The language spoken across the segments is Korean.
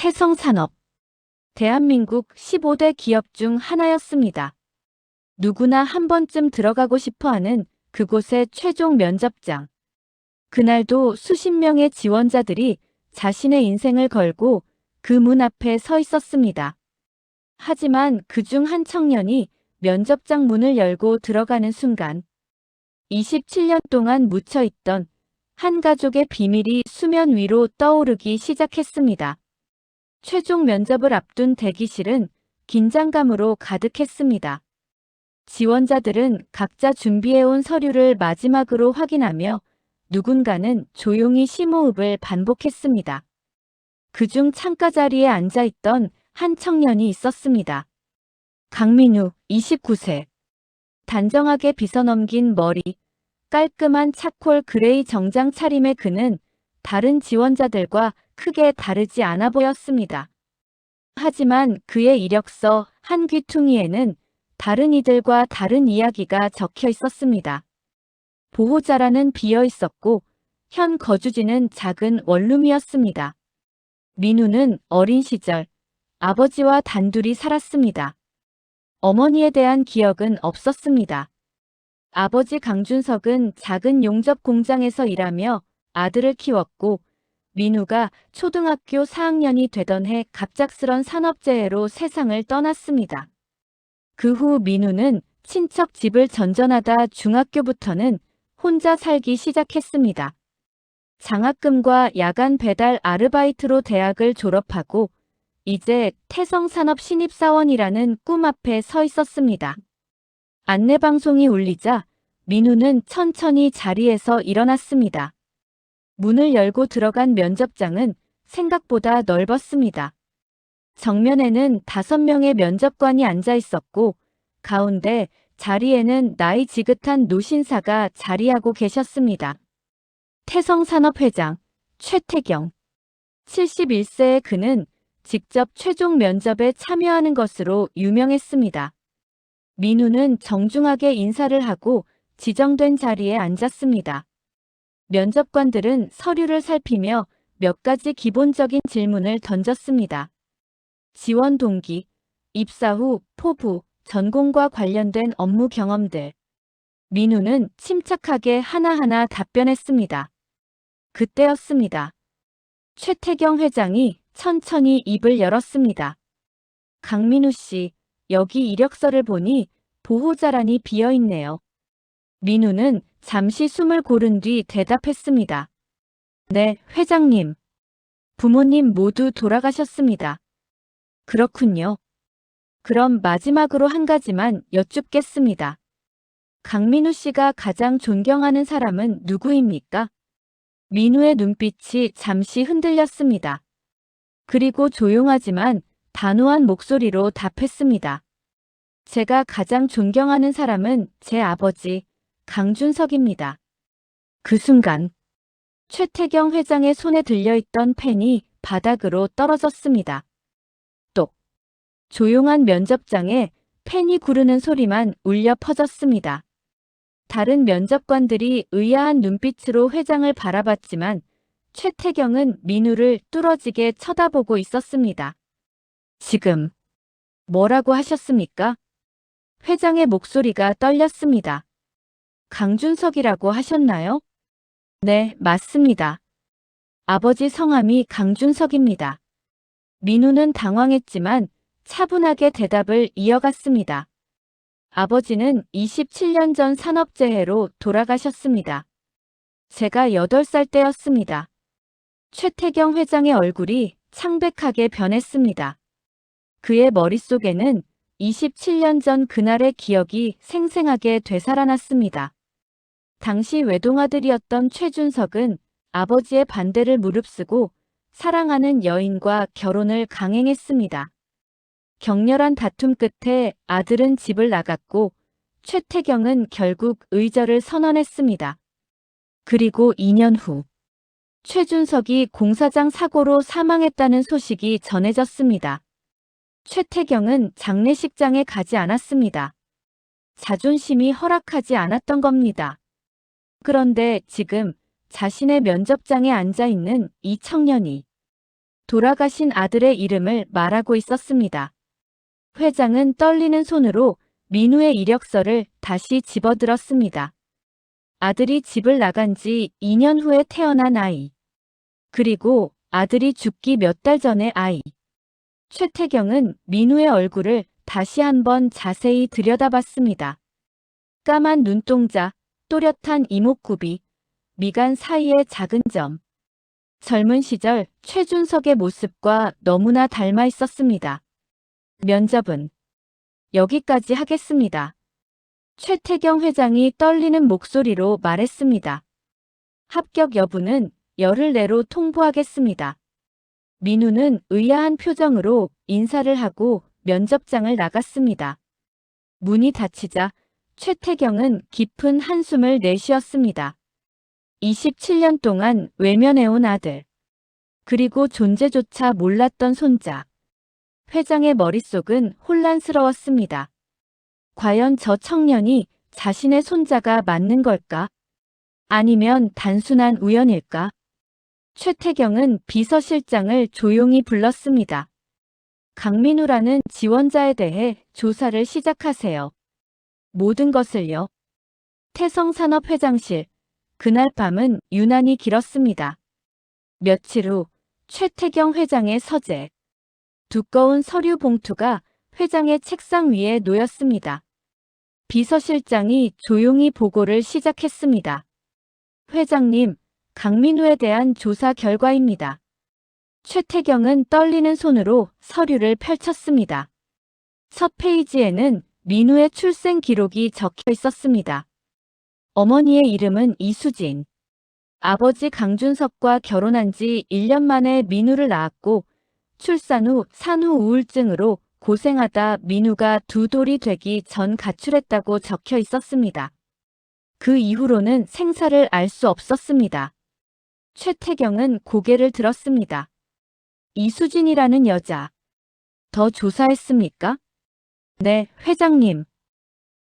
태성산업. 대한민국 15대 기업 중 하나였습니다. 누구나 한 번쯤 들어가고 싶어하는 그곳의 최종 면접장. 그날도 수십 명의 지원자들이 자신의 인생을 걸고 그 문 앞에 서 있었습니다. 하지만 그중 한 청년이 면접장 문을 열고 들어가는 순간 27년 동안 묻혀있던 한 가족의 비밀이 수면 위로 떠오르기 시작했습니다. 최종 면접을 앞둔 대기실은 긴장감으로 가득했습니다. 지원자들은 각자 준비해온 서류를 마지막으로 확인하며 누군가는 조용히 심호흡을 반복했습니다. 그중 창가 자리에 앉아있던 한 청년이 있었습니다. 강민우, 29세. 단정하게 빗어넘긴 머리, 깔끔한 차콜 그레이 정장 차림의 그는 다른 지원자들과 크게 다르지 않아 보였습니다. 하지만 그의 이력서 한 귀퉁이에는 다른 이들과 다른 이야기가 적혀 있었습니다. 보호자라는 비어 있었고 현 거주지는 작은 원룸이었습니다. 민우는 어린 시절 아버지와 단둘이 살았습니다. 어머니에 대한 기억은 없었습니다. 아버지 강준석은 작은 용접 공장에서 일하며 아들을 키웠고 민우가 초등학교 4학년이 되던 해 갑작스런 산업재해로 세상을 떠났습니다. 그 후 민우는 친척 집을 전전하다 중학교부터는 혼자 살기 시작했습니다. 장학금과 야간 배달 아르바이트로 대학을 졸업하고 이제 태성산업 신입사원이라는 꿈 앞에 서 있었습니다. 안내방송이 울리자 민우는 천천히 자리에서 일어났습니다. 문을 열고 들어간 면접장은 생각보다 넓었습니다. 정면에는 5명의 면접관이 앉아 있었고 가운데 자리에는 나이 지긋한 노신사가 자리하고 계셨습니다. 태성산업회장 최태경. 71세의 그는 직접 최종 면접에 참여하는 것으로 유명했습니다. 민우는 정중하게 인사를 하고 지정된 자리에 앉았습니다. 면접관들은 서류를 살피며 몇 가지 기본적인 질문을 던졌습니다. 지원 동기, 입사 후 포부, 전공과 관련된 업무 경험들. 민우는 침착하게 하나하나 답변했습니다. 그때였습니다. 최태경 회장이 천천히 입을 열었습니다. 강민우 씨, 여기 이력서를 보니 보호자란이 비어있네요. 민우는 잠시 숨을 고른 뒤 대답했습니다. 네, 회장님. 부모님 모두 돌아가셨습니다. 그렇군요. 그럼 마지막으로 한 가지만 여쭙겠습니다. 강민우 씨가 가장 존경하는 사람은 누구입니까? 민우의 눈빛이 잠시 흔들렸습니다. 그리고 조용하지만 단호한 목소리로 답했습니다. 제가 가장 존경하는 사람은 제 아버지, 강준석입니다. 그 순간 최태경 회장의 손에 들려있던 펜이 바닥으로 떨어졌습니다. 똑. 조용한 면접장에 펜이 구르는 소리만 울려 퍼졌습니다. 다른 면접관들이 의아한 눈빛으로 회장을 바라봤지만 최태경은 민우를 뚫어지게 쳐다보고 있었습니다. 지금 뭐라고 하셨습니까? 회장의 목소리가 떨렸습니다. 강준석이라고 하셨나요? 네, 맞습니다. 아버지 성함이 강준석입니다. 민우는 당황했지만 차분하게 대답을 이어갔습니다. 아버지는 27년 전 산업재해로 돌아가셨습니다. 제가 8살 때였습니다. 최태경 회장의 얼굴이 창백하게 변했습니다. 그의 머릿속에는 27년 전 그날의 기억이 생생하게 되살아났습니다. 당시 외동아들이었던 최준석은 아버지의 반대를 무릅쓰고 사랑하는 여인과 결혼을 강행했습니다. 격렬한 다툼 끝에 아들은 집을 나갔고 최태경은 결국 의절을 선언했습니다. 그리고 2년 후 최준석이 공사장 사고로 사망했다는 소식이 전해졌습니다. 최태경은 장례식장에 가지 않았습니다. 자존심이 허락하지 않았던 겁니다. 그런데 지금 자신의 면접장에 앉아 있는 이 청년이 돌아가신 아들의 이름을 말하고 있었습니다. 회장은 떨리는 손으로 민우의 이력서를 다시 집어들었습니다. 아들이 집을 나간 지 2년 후에 태어난 아이. 그리고 아들이 죽기 몇 달 전의 아이. 최태경은 민우의 얼굴을 다시 한번 자세히 들여다봤습니다. 까만 눈동자, 또렷한 이목구비, 미간 사이의 작은 점. 젊은 시절 최준석의 모습과 너무나 닮아 있었습니다. 면접은 여기까지 하겠습니다. 최태경 회장이 떨리는 목소리로 말했습니다. 합격 여부는 열흘 내로 통보하겠습니다. 민우는 의아한 표정으로 인사를 하고 면접장을 나갔습니다. 문이 닫히자 최태경은 깊은 한숨을 내쉬었습니다. 27년 동안 외면해온 아들, 그리고 존재조차 몰랐던 손자. 회장의 머릿속은 혼란스러웠습니다. 과연 저 청년이 자신의 손자가 맞는 걸까? 아니면 단순한 우연일까? 최태경은 비서실장을 조용히 불렀습니다. 강민우라는 지원자에 대해 조사를 시작하세요. 모든 것을요. 태성산업회장실. 그날 밤은 유난히 길었습니다. 며칠 후 최태경 회장의 서재. 두꺼운 서류 봉투가 회장의 책상 위에 놓였습니다. 비서실장이 조용히 보고를 시작했습니다. 회장님, 강민우에 대한 조사 결과입니다. 최태경은 떨리는 손으로 서류를 펼쳤습니다. 첫 페이지에는 민우의 출생 기록이 적혀 있었습니다. 어머니의 이름은 이수진. 아버지 강준석과 결혼한 지 1년 만에 민우를 낳았고 출산 후 산후 우울증으로 고생하다 민우가 두 돌이 되기 전 가출했다고 적혀 있었습니다. 그 이후로는 생사를 알 수 없었습니다. 최태경은 고개를 들었습니다. 이수진이라는 여자. 더 조사했습니까? 네, 회장님.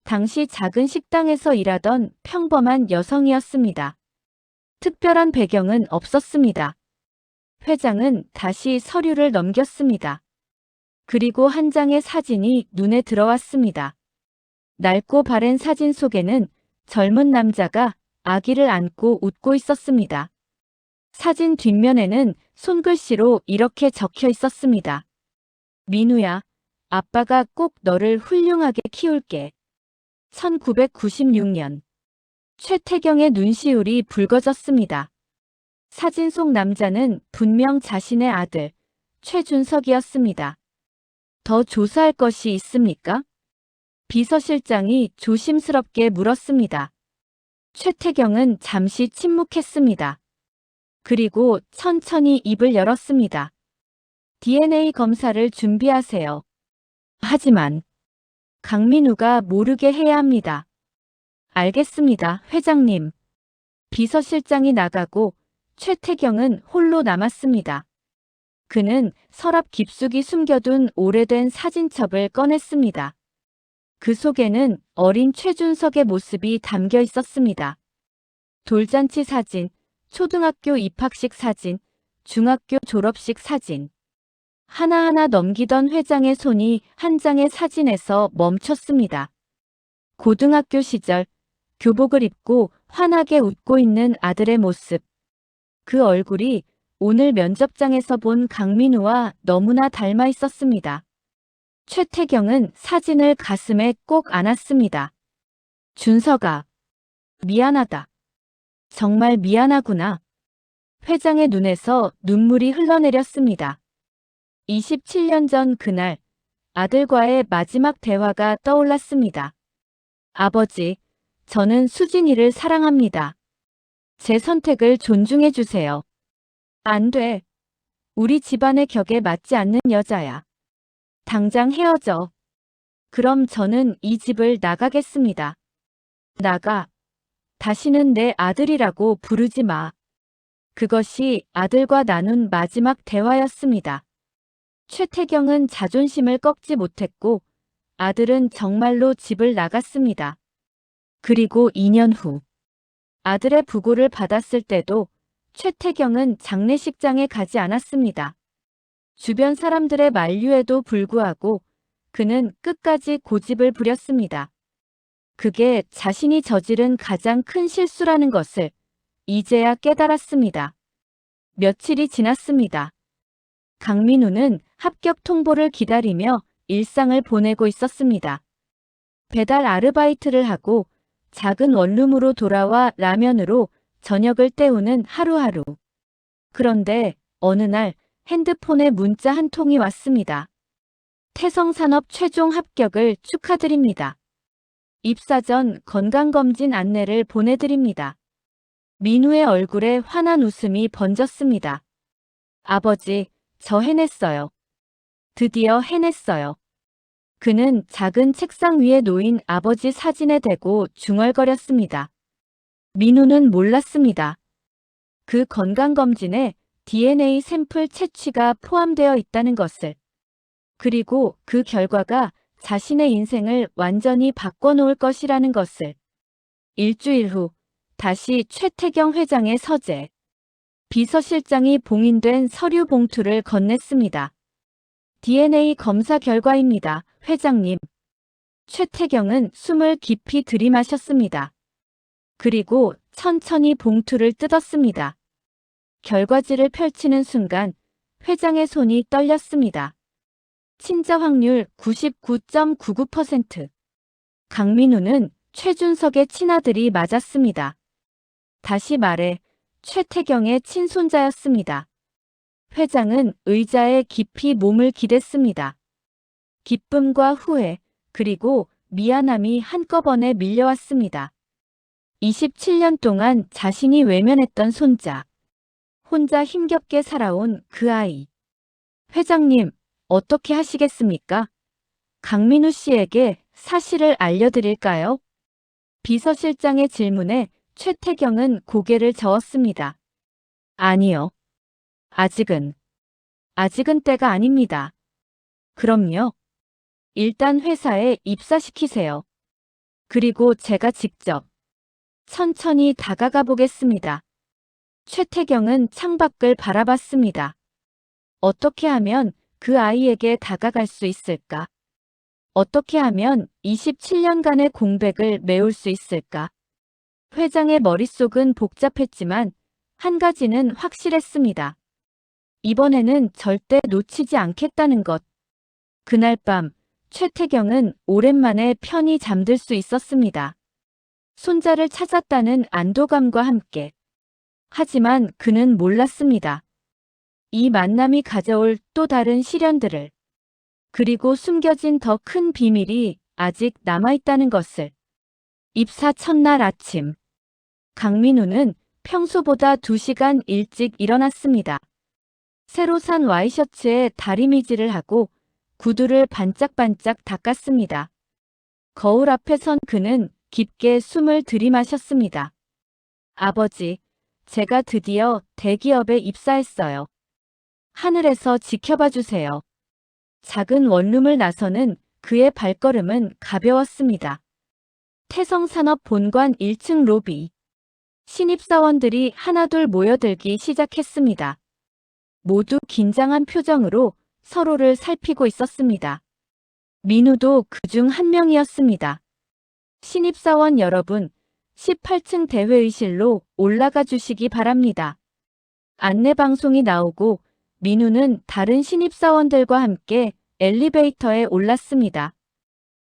당시 작은 식당에서 일하던 평범한 여성이었습니다. 특별한 배경은 없었습니다. 회장은 다시 서류를 넘겼습니다. 그리고 한 장의 사진이 눈에 들어왔습니다. 낡고 바랜 사진 속에는 젊은 남자가 아기를 안고 웃고 있었습니다. 사진 뒷면에는 손글씨로 이렇게 적혀 있었습니다. 민우야, 아빠가 꼭 너를 훌륭하게 키울게. 1996년. 최태경의 눈시울이 붉어졌습니다. 사진 속 남자는 분명 자신의 아들, 최준석이었습니다. 더 조사할 것이 있습니까? 비서실장이 조심스럽게 물었습니다. 최태경은 잠시 침묵했습니다. 그리고 천천히 입을 열었습니다. DNA 검사를 준비하세요. 하지만 강민우가 모르게 해야 합니다. 알겠습니다, 회장님. 비서실장이 나가고 최태경은 홀로 남았습니다. 그는 서랍 깊숙이 숨겨둔 오래된 사진첩을 꺼냈습니다. 그 속에는 어린 최준석의 모습이 담겨 있었습니다. 돌잔치 사진, 초등학교 입학식 사진, 중학교 졸업식 사진. 하나하나 넘기던 회장의 손이 한 장의 사진에서 멈췄습니다. 고등학교 시절 교복을 입고 환하게 웃고 있는 아들의 모습. 그 얼굴이 오늘 면접장에서 본 강민우와 너무나 닮아 있었습니다. 최태경은 사진을 가슴에 꼭 안았습니다. 준석아, 미안하다. 정말 미안하구나. 회장의 눈에서 눈물이 흘러내렸습니다. 27년 전 그날 아들과의 마지막 대화가 떠올랐습니다. 아버지, 저는 수진이를 사랑합니다. 제 선택을 존중해 주세요. 안 돼. 우리 집안의 격에 맞지 않는 여자야. 당장 헤어져. 그럼 저는 이 집을 나가겠습니다. 나가. 다시는 내 아들이라고 부르지 마. 그것이 아들과 나눈 마지막 대화였습니다. 최태경은 자존심을 꺾지 못했고 아들은 정말로 집을 나갔습니다. 그리고 2년 후 아들의 부고를 받았을 때도 최태경은 장례식장에 가지 않았습니다. 주변 사람들의 만류에도 불구하고 그는 끝까지 고집을 부렸습니다. 그게 자신이 저지른 가장 큰 실수라는 것을 이제야 깨달았습니다. 며칠이 지났습니다. 강민우는 합격 통보를 기다리며 일상을 보내고 있었습니다. 배달 아르바이트를 하고 작은 원룸으로 돌아와 라면으로 저녁을 때우는 하루하루. 그런데 어느 날 핸드폰에 문자 한 통이 왔습니다. 태성산업 최종 합격을 축하드립니다. 입사 전 건강검진 안내를 보내드립니다. 민우의 얼굴에 환한 웃음이 번졌습니다. 아버지, 저 해냈어요. 드디어 해냈어요. 그는 작은 책상 위에 놓인 아버지 사진에 대고 중얼거렸습니다. 민우는 몰랐습니다. 그 건강검진에 DNA 샘플 채취가 포함되어 있다는 것을. 그리고 그 결과가 자신의 인생을 완전히 바꿔놓을 것이라는 것을. 일주일 후 다시 최태경 회장의 서재. 비서실장이 봉인된 서류 봉투를 건넸습니다. DNA 검사 결과입니다, 회장님. 최태경은 숨을 깊이 들이마셨습니다. 그리고 천천히 봉투를 뜯었습니다. 결과지를 펼치는 순간 회장의 손이 떨렸습니다. 친자 확률 99.99%. 강민우는 최준석의 친아들이 맞았습니다. 다시 말해 최태경의 친손자였습니다. 회장은 의자에 깊이 몸을 기댔습니다. 기쁨과 후회, 그리고 미안함이 한꺼번에 밀려왔습니다. 27년 동안 자신이 외면했던 손자. 혼자 힘겹게 살아온 그 아이. 회장님, 어떻게 하시겠습니까? 강민우 씨에게 사실을 알려드릴까요? 비서실장의 질문에 최태경은 고개를 저었습니다. 아니요. 아직은 때가 아닙니다. 그럼요. 일단 회사에 입사시키세요. 그리고 제가 직접 천천히 다가가 보겠습니다. 최태경은 창밖을 바라봤습니다. 어떻게 하면 그 아이에게 다가갈 수 있을까? 어떻게 하면 27년간의 공백을 메울 수 있을까? 회장의 머릿속은 복잡했지만 한 가지는 확실했습니다. 이번에는 절대 놓치지 않겠다는 것. 그날 밤 최태경은 오랜만에 편히 잠들 수 있었습니다. 손자를 찾았다는 안도감과 함께. 하지만 그는 몰랐습니다. 이 만남이 가져올 또 다른 시련들을. 그리고 숨겨진 더 큰 비밀이 아직 남아있다는 것을. 입사 첫날 아침. 강민우는 평소보다 2시간 일찍 일어났습니다. 새로 산 와이셔츠에 다리미질을 하고 구두를 반짝반짝 닦았습니다. 거울 앞에 선 그는 깊게 숨을 들이마셨습니다. 아버지, 제가 드디어 대기업에 입사했어요. 하늘에서 지켜봐 주세요. 작은 원룸을 나서는 그의 발걸음은 가벼웠습니다. 태성산업 본관 1층 로비. 신입사원들이 하나둘 모여들기 시작했습니다. 모두 긴장한 표정으로 서로를 살피고 있었습니다. 민우도 그중 한 명이었습니다. 신입사원 여러분, 18층 대회의실로 올라가 주시기 바랍니다. 안내방송이 나오고 민우는 다른 신입사원들과 함께 엘리베이터에 올랐습니다.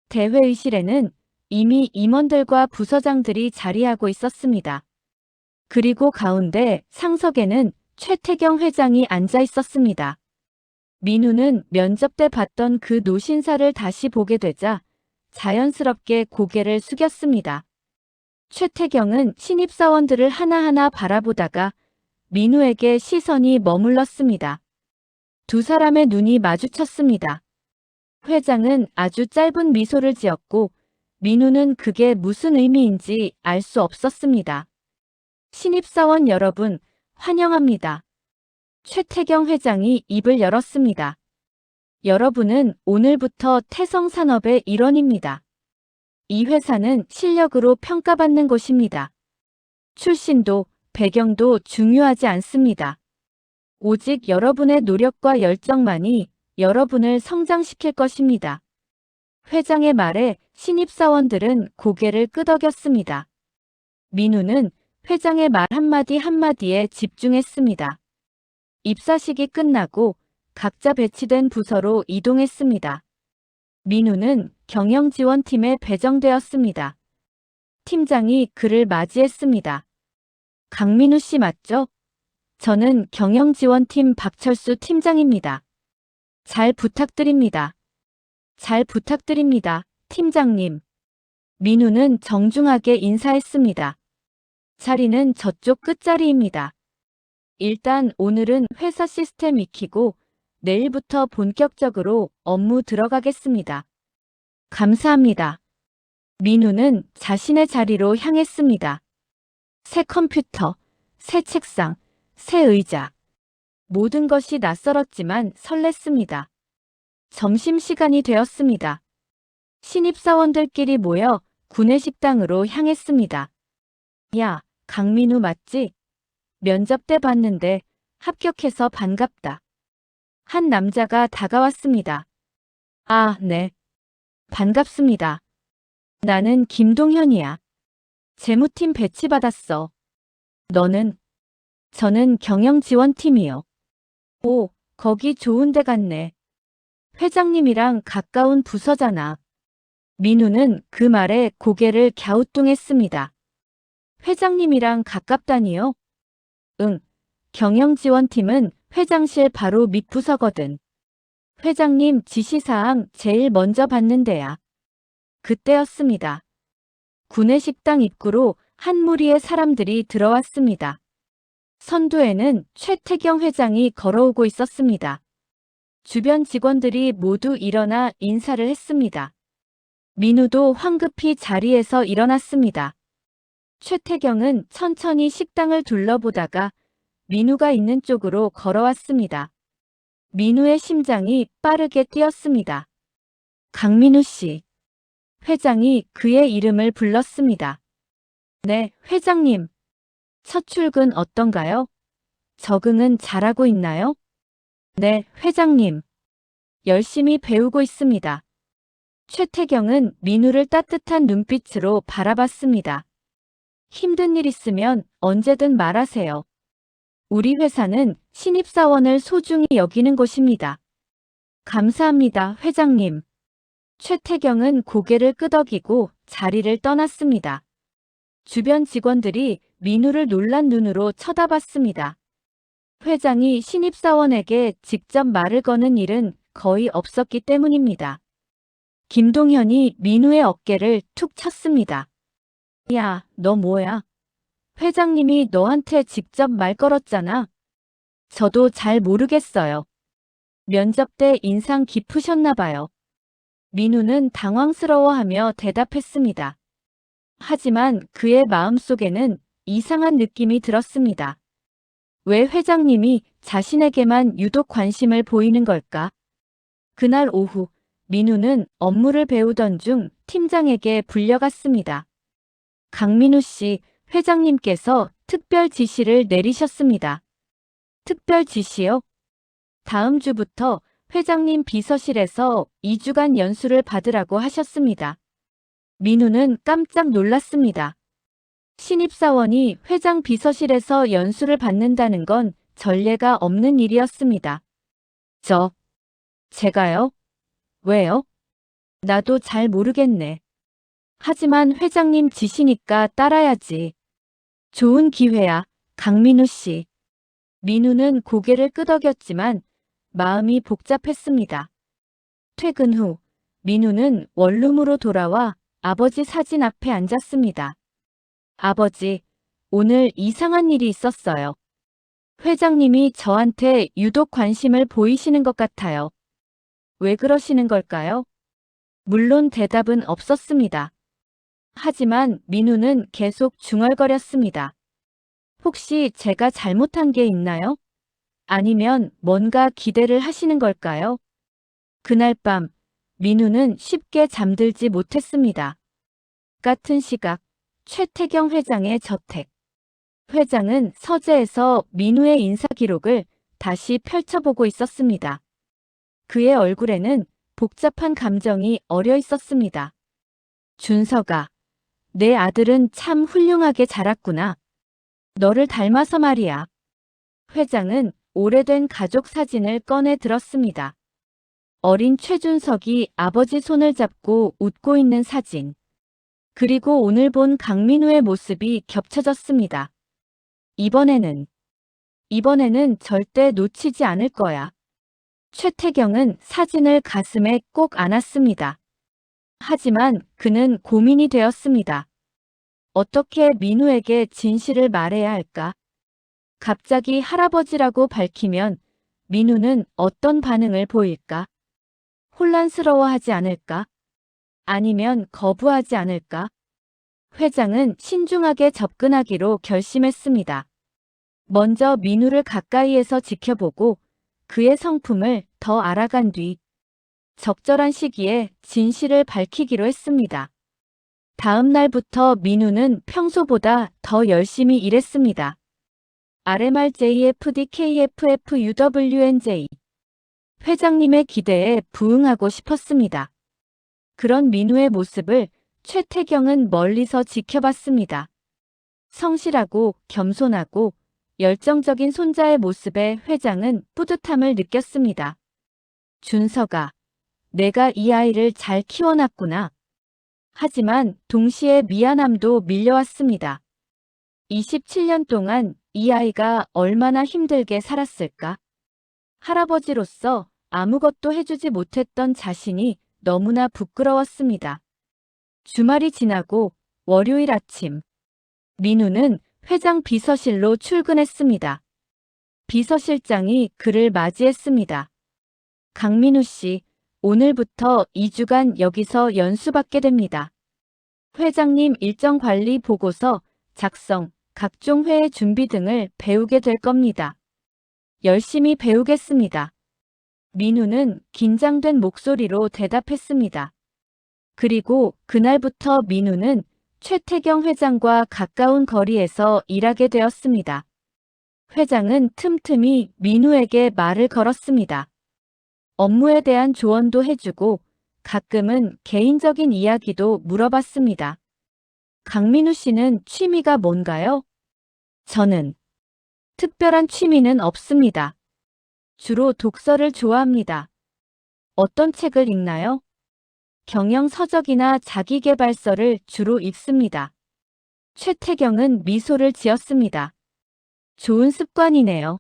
대회의실에는 이미 임원들과 부서장들이 자리하고 있었습니다. 그리고 가운데 상석에는 최태경 회장이 앉아 있었습니다. 민우는 면접 때 봤던 그 노신사를 다시 보게 되자 자연스럽게 고개를 숙였습니다. 최태경은 신입사원들을 하나하나 바라보다가 민우에게 시선이 머물렀습니다. 두 사람의 눈이 마주쳤습니다. 회장은 아주 짧은 미소를 지었고 민우는 그게 무슨 의미인지 알 수 없었습니다. 신입사원 여러분, 환영합니다. 최태경 회장이 입을 열었습니다. 여러분은 오늘부터 태성산업의 일원입니다. 이 회사는 실력으로 평가받는 곳입니다. 출신도 배경도 중요하지 않습니다. 오직 여러분의 노력과 열정만이 여러분을 성장시킬 것입니다. 회장의 말에 신입사원들은 고개를 끄덕였습니다. 민우는 회장의 말 한마디 한마디에 집중했습니다. 입사식이 끝나고 각자 배치된 부서로 이동했습니다. 민우는 경영지원팀에 배정되었습니다. 팀장이 그를 맞이했습니다. 강민우 씨 맞죠? 저는 경영지원팀 박철수 팀장입니다. 잘 부탁드립니다. 잘 부탁드립니다, 팀장님. 민우는 정중하게 인사했습니다. 자리는 저쪽 끝자리입니다. 일단 오늘은 회사 시스템 익히고 내일부터 본격적으로 업무 들어가겠습니다. 감사합니다. 민우는 자신의 자리로 향했습니다. 새 컴퓨터, 새 책상, 새 의자. 모든 것이 낯설었지만 설렜습니다. 점심시간이 되었습니다. 신입사원들끼리 모여 구내식당으로 향했습니다. 야, 강민우 맞지? 면접 때 봤는데 합격해서 반갑다. 한 남자가 다가왔습니다. 아, 네. 반갑습니다. 나는 김동현이야. 재무팀 배치받았어. 너는? 저는 경영지원팀이요. 오, 거기 좋은 데 갔네. 회장님이랑 가까운 부서잖아. 민우는 그 말에 고개를 갸우뚱했습니다. 회장님이랑 가깝다니요? 응, 경영지원팀은 회장실 바로 밑부서거든. 회장님 지시사항 제일 먼저 받는 데야. 그때였습니다. 구내식당 입구로 한 무리의 사람들이 들어왔습니다. 선두에는 최태경 회장이 걸어오고 있었습니다. 주변 직원들이 모두 일어나 인사를 했습니다. 민우도 황급히 자리에서 일어났습니다. 최태경은 천천히 식당을 둘러보다가 민우가 있는 쪽으로 걸어왔습니다. 민우의 심장이 빠르게 뛰었습니다. 강민우 씨. 회장이 그의 이름을 불렀습니다. 네, 회장님. 첫 출근 어떤가요? 적응은 잘하고 있나요? 네, 회장님. 열심히 배우고 있습니다. 최태경은 민우를 따뜻한 눈빛으로 바라봤습니다. 힘든 일 있으면 언제든 말하세요. 우리 회사는 신입사원을 소중히 여기는 곳입니다. 감사합니다, 회장님. 최태경은 고개를 끄덕이고 자리를 떠났습니다. 주변 직원들이 민우를 놀란 눈으로 쳐다봤습니다. 회장이 신입사원에게 직접 말을 거는 일은 거의 없었기 때문입니다. 김동현이 민우의 어깨를 툭 쳤습니다. 야, 너 뭐야? 회장님이 너한테 직접 말 걸었잖아. 저도 잘 모르겠어요. 면접 때 인상 깊으셨나 봐요. 민우는 당황스러워하며 대답했습니다. 하지만 그의 마음속에는 이상한 느낌이 들었습니다. 왜 회장님이 자신에게만 유독 관심을 보이는 걸까? 그날 오후, 민우는 업무를 배우던 중 팀장에게 불려갔습니다. 강민우 씨, 회장님께서 특별 지시를 내리셨습니다. 특별 지시요? 다음 주부터 회장님 비서실에서 2주간 연수를 받으라고 하셨습니다. 민우는 깜짝 놀랐습니다. 신입사원이 회장 비서실에서 연수를 받는다는 건 전례가 없는 일이었습니다. 제가요? 왜요? 나도 잘 모르겠네. 하지만 회장님 지시니까 따라야지. 좋은 기회야, 강민우 씨. 민우는 고개를 끄덕였지만 마음이 복잡했습니다. 퇴근 후 민우는 원룸으로 돌아와 아버지 사진 앞에 앉았습니다. 아버지, 오늘 이상한 일이 있었어요. 회장님이 저한테 유독 관심을 보이시는 것 같아요. 왜 그러시는 걸까요? 물론 대답은 없었습니다. 하지만 민우는 계속 중얼거렸습니다. 혹시 제가 잘못한 게 있나요? 아니면 뭔가 기대를 하시는 걸까요? 그날 밤, 민우는 쉽게 잠들지 못했습니다. 같은 시각, 최태경 회장의 저택. 회장은 서재에서 민우의 인사 기록을 다시 펼쳐보고 있었습니다. 그의 얼굴에는 복잡한 감정이 어려 있었습니다. 준서가, 내 아들은 참 훌륭하게 자랐구나. 너를 닮아서 말이야. 회장은 오래된 가족 사진을 꺼내 들었습니다. 어린 최준석이 아버지 손을 잡고 웃고 있는 사진. 그리고 오늘 본 강민우의 모습이 겹쳐졌습니다. 이번에는 절대 놓치지 않을 거야. 최태경은 사진을 가슴에 꼭 안았습니다. 하지만 그는 고민이 되었습니다. 어떻게 민우에게 진실을 말해야 할까? 갑자기 할아버지라고 밝히면 민우는 어떤 반응을 보일까? 혼란스러워하지 않을까? 아니면 거부하지 않을까? 회장은 신중하게 접근하기로 결심했습니다. 먼저 민우를 가까이에서 지켜보고 그의 성품을 더 알아간 뒤 적절한 시기에 진실을 밝히기로 했습니다. 다음 날부터 민우는 평소보다 더 열심히 일했습니다. RMRJFDKFFUWNJ 회장님의 기대에 부응하고 싶었습니다. 그런 민우의 모습을 최태경은 멀리서 지켜봤습니다. 성실하고 겸손하고 열정적인 손자의 모습에 회장은 뿌듯함을 느꼈습니다. 준서가, 내가 이 아이를 잘 키워놨구나. 하지만 동시에 미안함도 밀려왔습니다. 27년 동안 이 아이가 얼마나 힘들게 살았을까? 할아버지로서 아무것도 해주지 못했던 자신이 너무나 부끄러웠습니다. 주말이 지나고 월요일 아침, 민우는 회장 비서실로 출근했습니다. 비서실장이 그를 맞이했습니다. 강민우 씨, 오늘부터 2주간 여기서 연수받게 됩니다. 회장님 일정 관리 보고서 작성, 각종 회의 준비 등을 배우게 될 겁니다. 열심히 배우겠습니다. 민우는 긴장된 목소리로 대답했습니다. 그리고 그날부터 민우는 최태경 회장과 가까운 거리에서 일하게 되었습니다. 회장은 틈틈이 민우에게 말을 걸었습니다. 업무에 대한 조언도 해주고 가끔은 개인적인 이야기도 물어봤습니다. 강민우 씨는 취미가 뭔가요? 저는 특별한 취미는 없습니다. 주로 독서를 좋아합니다. 어떤 책을 읽나요? 경영 서적이나 자기계발서를 주로 읽습니다. 최태경은 미소를 지었습니다. 좋은 습관이네요.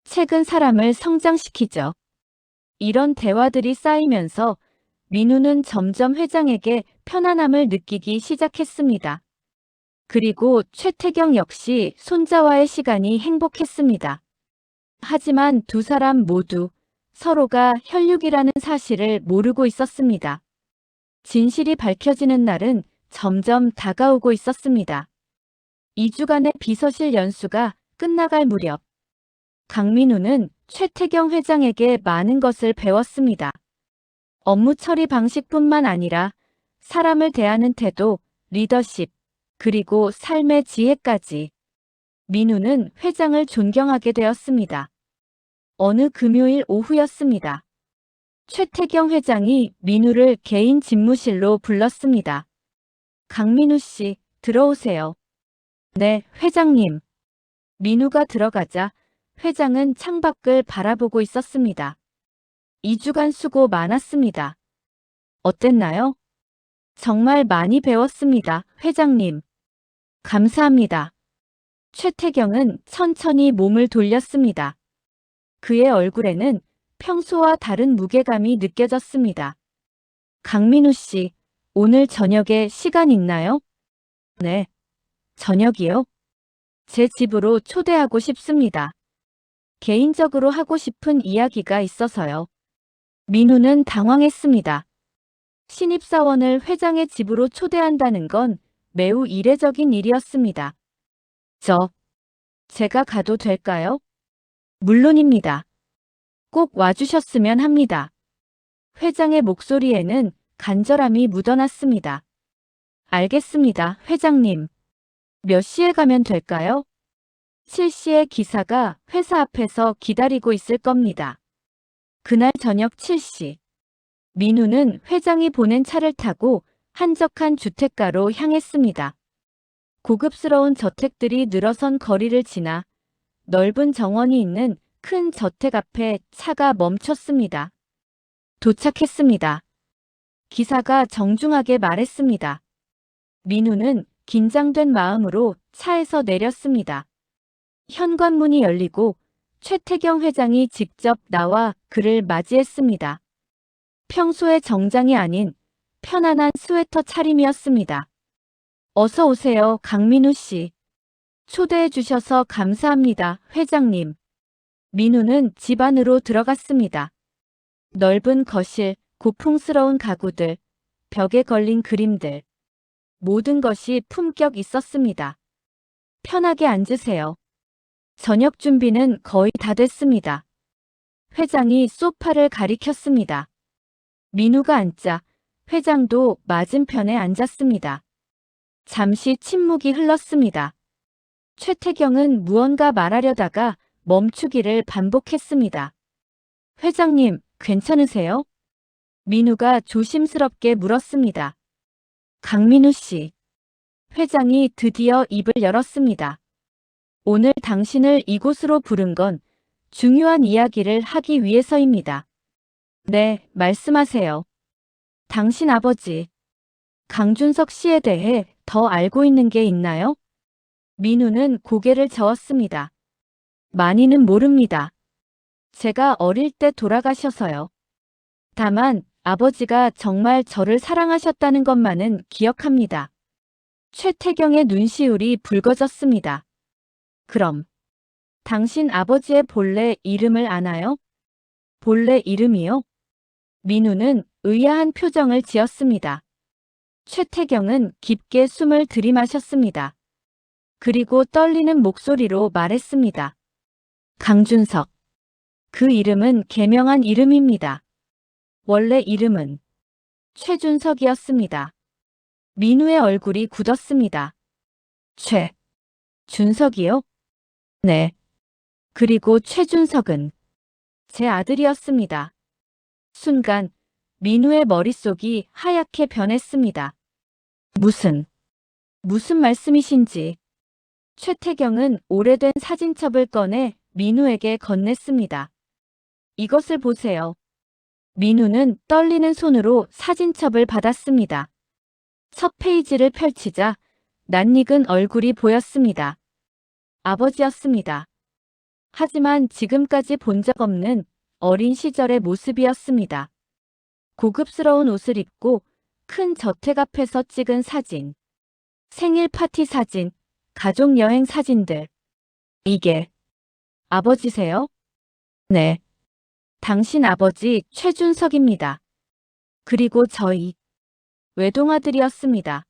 책은 사람을 성장시키죠. 이런 대화들이 쌓이면서 민우는 점점 회장에게 편안함을 느끼기 시작했습니다. 그리고 최태경 역시 손자와의 시간이 행복했습니다. 하지만 두 사람 모두 서로가 혈육이라는 사실을 모르고 있었습니다. 진실이 밝혀지는 날은 점점 다가오고 있었습니다. 2주간의 비서실 연수가 끝나갈 무렵, 강민우는 최태경 회장에게 많은 것을 배웠습니다. 업무 처리 방식뿐만 아니라 사람을 대하는 태도, 리더십, 그리고 삶의 지혜까지. 민우는 회장을 존경하게 되었습니다. 어느 금요일 오후였습니다. 최태경 회장이 민우를 개인 집무실로 불렀습니다. 강민우 씨, 들어오세요. 네, 회장님. 민우가 들어가자 회장은 창밖을 바라보고 있었습니다. 2주간 수고 많았습니다. 어땠나요? 정말 많이 배웠습니다, 회장님. 감사합니다. 최태경은 천천히 몸을 돌렸습니다. 그의 얼굴에는 평소와 다른 무게감이 느껴졌습니다. 강민우 씨, 오늘 저녁에 시간 있나요? 네. 저녁이요? 제 집으로 초대하고 싶습니다. 개인적으로 하고 싶은 이야기가 있어서요. 민우는 당황했습니다. 신입사원을 회장의 집으로 초대한다는 건 매우 이례적인 일이었습니다. 제가 가도 될까요? 물론입니다. 꼭 와주셨으면 합니다. 회장의 목소리에는 간절함이 묻어났습니다. 알겠습니다, 회장님. 몇 시에 가면 될까요? 7시에 기사가 회사 앞에서 기다리고 있을 겁니다. 그날 저녁 7시. 민우는 회장이 보낸 차를 타고 한적한 주택가로 향했습니다. 고급스러운 저택들이 늘어선 거리를 지나 넓은 정원이 있는 큰 저택 앞에 차가 멈췄습니다. 도착했습니다. 기사가 정중하게 말했습니다. 민우는 긴장된 마음으로 차에서 내렸습니다. 현관문이 열리고 최태경 회장이 직접 나와 그를 맞이했습니다. 평소의 정장이 아닌 편안한 스웨터 차림이었습니다. 어서 오세요, 강민우 씨. 초대해 주셔서 감사합니다, 회장님. 민우는 집 안으로 들어갔습니다. 넓은 거실, 고풍스러운 가구들, 벽에 걸린 그림들. 모든 것이 품격 있었습니다. 편하게 앉으세요. 저녁 준비는 거의 다 됐습니다. 회장이 소파를 가리켰습니다. 민우가 앉자 회장도 맞은편에 앉았습니다. 잠시 침묵이 흘렀습니다. 최태경은 무언가 말하려다가 멈추기를 반복했습니다. 회장님, 괜찮으세요? 민우가 조심스럽게 물었습니다. 강민우 씨. 회장이 드디어 입을 열었습니다. 오늘 당신을 이곳으로 부른 건 중요한 이야기를 하기 위해서입니다. 네, 말씀하세요. 당신 아버지, 강준석 씨에 대해 더 알고 있는 게 있나요? 민우는 고개를 저었습니다. 많이는 모릅니다. 제가 어릴 때 돌아가셔서요. 다만 아버지가 정말 저를 사랑하셨다는 것만은 기억합니다. 최태경의 눈시울이 붉어졌습니다. 그럼 당신 아버지의 본래 이름을 아나요? 본래 이름이요? 민우는 의아한 표정을 지었습니다. 최태경은 깊게 숨을 들이마셨습니다. 그리고 떨리는 목소리로 말했습니다. 강준석. 그 이름은 개명한 이름입니다. 원래 이름은 최준석이었습니다. 민우의 얼굴이 굳었습니다. 준석이요? 네. 그리고 최준석은 제 아들이었습니다. 순간 민우의 머릿속이 하얗게 변했습니다. 무슨 말씀이신지. 최태경은 오래된 사진첩을 꺼내 민우에게 건넸습니다. 이것을 보세요. 민우는 떨리는 손으로 사진첩을 받았습니다. 첫 페이지를 펼치자 낯익은 얼굴이 보였습니다. 아버지였습니다. 하지만 지금까지 본 적 없는 어린 시절의 모습이었습니다. 고급스러운 옷을 입고 큰 저택 앞에서 찍은 사진. 생일 파티 사진, 가족 여행 사진들. 이게 아버지세요? 네. 당신 아버지 최준석입니다. 그리고 저희 외동아들이었습니다.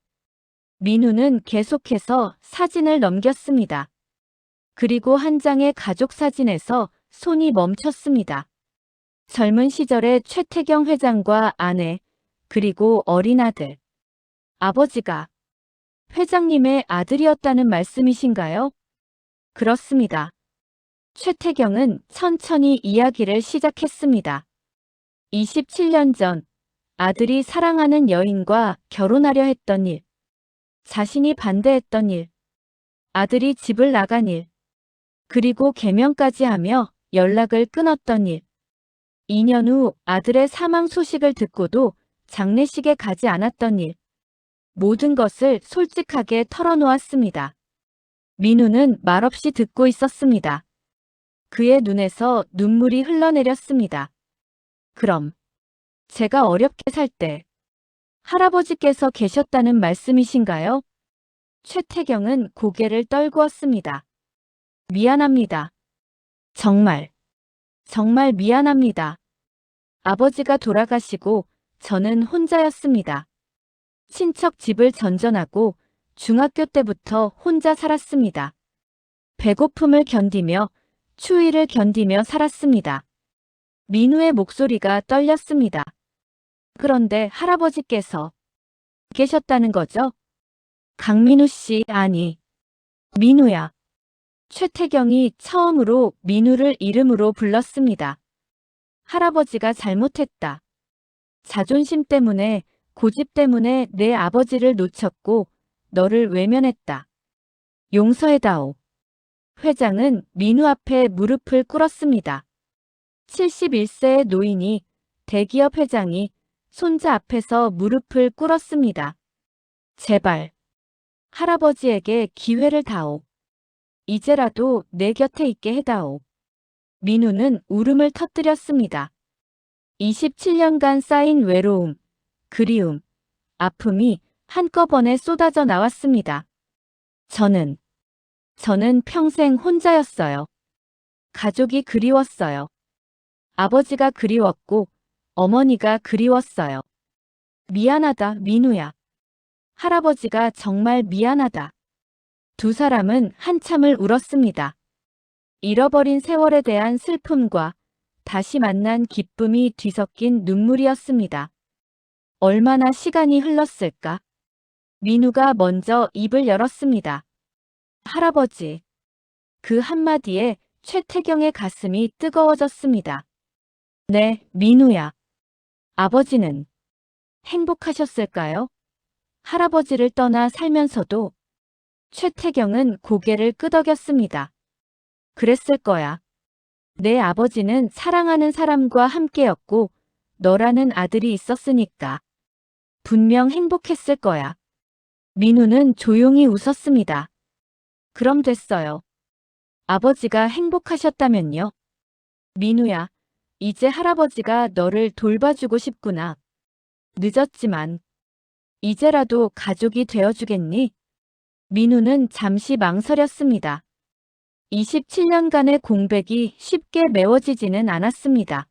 민우는 계속해서 사진을 넘겼습니다. 그리고 한 장의 가족 사진에서 손이 멈췄습니다. 젊은 시절의 최태경 회장과 아내, 그리고 어린 아들. 아버지가 회장님의 아들이었다는 말씀이신가요? 그렇습니다. 최태경은 천천히 이야기를 시작했습니다. 27년 전 아들이 사랑하는 여인과 결혼하려 했던 일, 자신이 반대했던 일, 아들이 집을 나간 일, 그리고 개명까지 하며 연락을 끊었던 일. 2년 후 아들의 사망 소식을 듣고도 장례식에 가지 않았던 일. 모든 것을 솔직하게 털어놓았습니다. 민우는 말없이 듣고 있었습니다. 그의 눈에서 눈물이 흘러내렸습니다. 그럼 제가 어렵게 살 때 할아버지께서 계셨다는 말씀이신가요? 최태경은 고개를 떨구었습니다. 미안합니다. 정말 미안합니다. 아버지가 돌아가시고 저는 혼자였습니다. 친척 집을 전전하고 중학교 때부터 혼자 살았습니다. 배고픔을 견디며 추위를 견디며 살았습니다. 민우의 목소리가 떨렸습니다. 그런데 할아버지께서 계셨다는 거죠? 강민우 씨, 아니, 민우야. 최태경이 처음으로 민우를 이름으로 불렀습니다. 할아버지가 잘못했다. 자존심 때문에, 고집 때문에 내 아버지를 놓쳤고 너를 외면했다. 용서해다오. 회장은 민우 앞에 무릎을 꿇었습니다. 71세의 노인이, 대기업 회장이 손자 앞에서 무릎을 꿇었습니다. 제발 할아버지에게 기회를 다오. 이제라도 내 곁에 있게 해다오. 민우는 울음을 터뜨렸습니다. 27년간 쌓인 외로움, 그리움, 아픔이 한꺼번에 쏟아져 나왔습니다. 저는 평생 혼자였어요. 가족이 그리웠어요. 아버지가 그리웠고 어머니가 그리웠어요. 미안하다, 민우야. 할아버지가 정말 미안하다. 두 사람은 한참을 울었습니다. 잃어버린 세월에 대한 슬픔과 다시 만난 기쁨이 뒤섞인 눈물이었습니다. 얼마나 시간이 흘렀을까? 민우가 먼저 입을 열었습니다. 할아버지. 그 한마디에 최태경의 가슴이 뜨거워졌습니다. 네, 민우야. 아버지는 행복하셨을까요? 할아버지를 떠나 살면서도. 최태경은 고개를 끄덕였습니다. 그랬을 거야. 내 아버지는 사랑하는 사람과 함께였고 너라는 아들이 있었으니까. 분명 행복했을 거야. 민우는 조용히 웃었습니다. 그럼 됐어요. 아버지가 행복하셨다면요? 민우야, 이제 할아버지가 너를 돌봐주고 싶구나. 늦었지만 이제라도 가족이 되어주겠니? 민우는 잠시 망설였습니다. 27년간의 공백이 쉽게 메워지지는 않았습니다.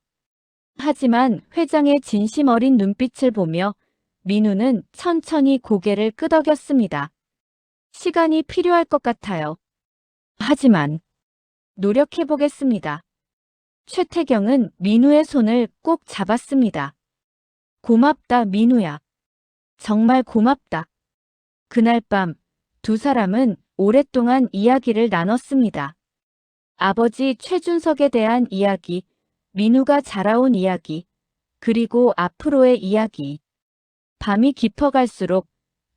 하지만 회장의 진심 어린 눈빛을 보며 민우는 천천히 고개를 끄덕였습니다. 시간이 필요할 것 같아요. 하지만 노력해보겠습니다. 최태경은 민우의 손을 꼭 잡았습니다. 고맙다, 민우야. 정말 고맙다. 그날 밤 두 사람은 오랫동안 이야기를 나눴습니다. 아버지 최준석에 대한 이야기, 민우가 자라온 이야기, 그리고 앞으로의 이야기. 밤이 깊어갈수록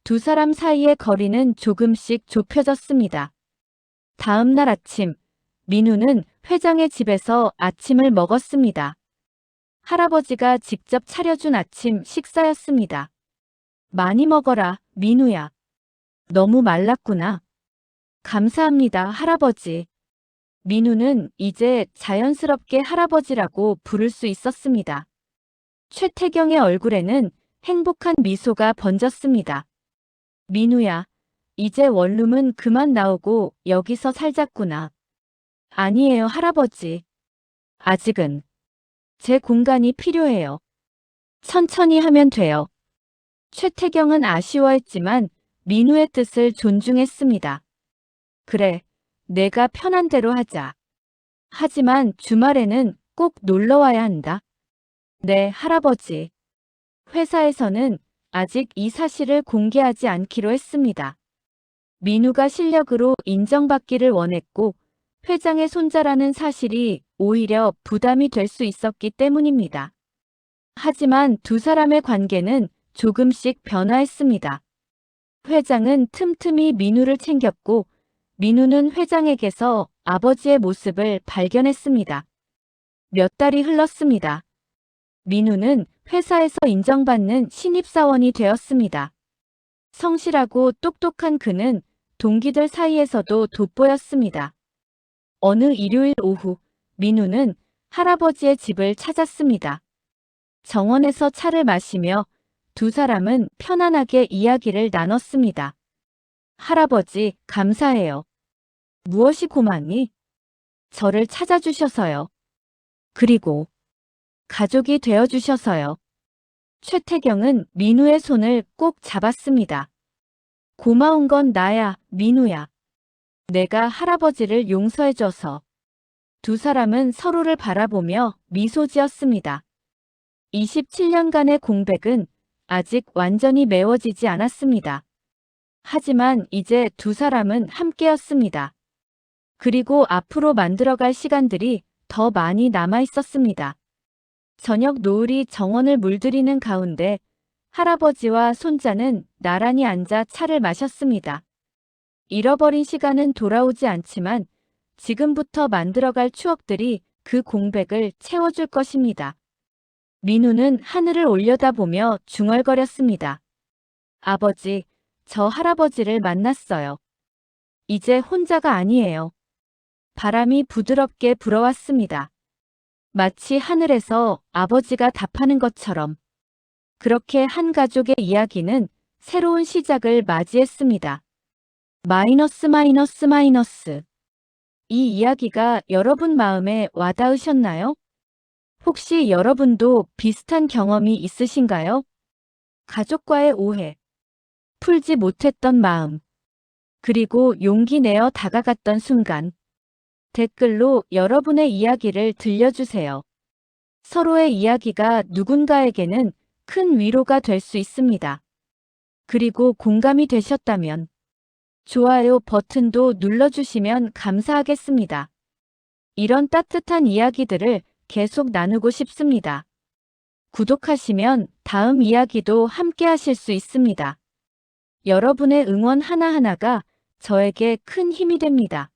두 사람 사이의 거리는 조금씩 좁혀졌습니다. 다음 날 아침, 민우는 회장의 집에서 아침을 먹었습니다. 할아버지가 직접 차려준 아침 식사였습니다. 많이 먹어라, 민우야. 너무 말랐구나. 감사합니다, 할아버지. 민우는 이제 자연스럽게 할아버지라고 부를 수 있었습니다. 최태경의 얼굴에는 행복한 미소가 번졌습니다. 민우야, 이제 원룸은 그만 나오고 여기서 살자꾸나. 아니에요, 할아버지. 아직은 제 공간이 필요해요. 천천히 하면 돼요. 최태경은 아쉬워했지만 민우의 뜻을 존중했습니다. 그래, 내가 편한 대로 하자. 하지만 주말에는 꼭 놀러와야 한다. 네, 할아버지. 회사에서는 아직 이 사실을 공개하지 않기로 했습니다. 민우가 실력으로 인정받기를 원했고 회장의 손자라는 사실이 오히려 부담이 될 수 있었기 때문입니다. 하지만 두 사람의 관계는 조금씩 변화했습니다. 회장은 틈틈이 민우를 챙겼고 민우는 회장에게서 아버지의 모습을 발견했습니다. 몇 달이 흘렀습니다. 민우는 회사에서 인정받는 신입사원이 되었습니다. 성실하고 똑똑한 그는 동기들 사이에서도 돋보였습니다. 어느 일요일 오후, 민우는 할아버지의 집을 찾았습니다. 정원에서 차를 마시며 두 사람은 편안하게 이야기를 나눴습니다. 할아버지, 감사해요. 무엇이 고맙니? 저를 찾아주셔서요. 그리고 가족이 되어주셔서요. 최태경은 민우의 손을 꼭 잡았습니다. 고마운 건 나야, 민우야. 내가 할아버지를 용서해줘서. 두 사람은 서로를 바라보며 미소 지었습니다. 27년간의 공백은 아직 완전히 메워지지 않았습니다. 하지만 이제 두 사람은 함께였습니다. 그리고 앞으로 만들어갈 시간들이 더 많이 남아 있었습니다. 저녁 노을이 정원을 물들이는 가운데 할아버지와 손자는 나란히 앉아 차를 마셨습니다. 잃어버린 시간은 돌아오지 않지만 지금부터 만들어갈 추억들이 그 공백을 채워줄 것입니다. 민우는 하늘을 올려다보며 중얼거렸습니다. 아버지, 저 할아버지를 만났어요. 이제 혼자가 아니에요. 바람이 부드럽게 불어왔습니다. 마치 하늘에서 아버지가 답하는 것처럼. 그렇게 한 가족의 이야기는 새로운 시작을 맞이했습니다. 마이너스 마이너스 마이너스. 이 이야기가 여러분 마음에 와닿으셨나요? 혹시 여러분도 비슷한 경험이 있으신가요? 가족과의 오해, 풀지 못했던 마음, 그리고 용기 내어 다가갔던 순간. 댓글로 여러분의 이야기를 들려주세요. 서로의 이야기가 누군가에게는 큰 위로가 될 수 있습니다. 그리고 공감이 되셨다면 좋아요 버튼도 눌러주시면 감사하겠습니다. 이런 따뜻한 이야기들을 계속 나누고 싶습니다. 구독하시면 다음 이야기도 함께 하실 수 있습니다. 여러분의 응원 하나하나가 저에게 큰 힘이 됩니다.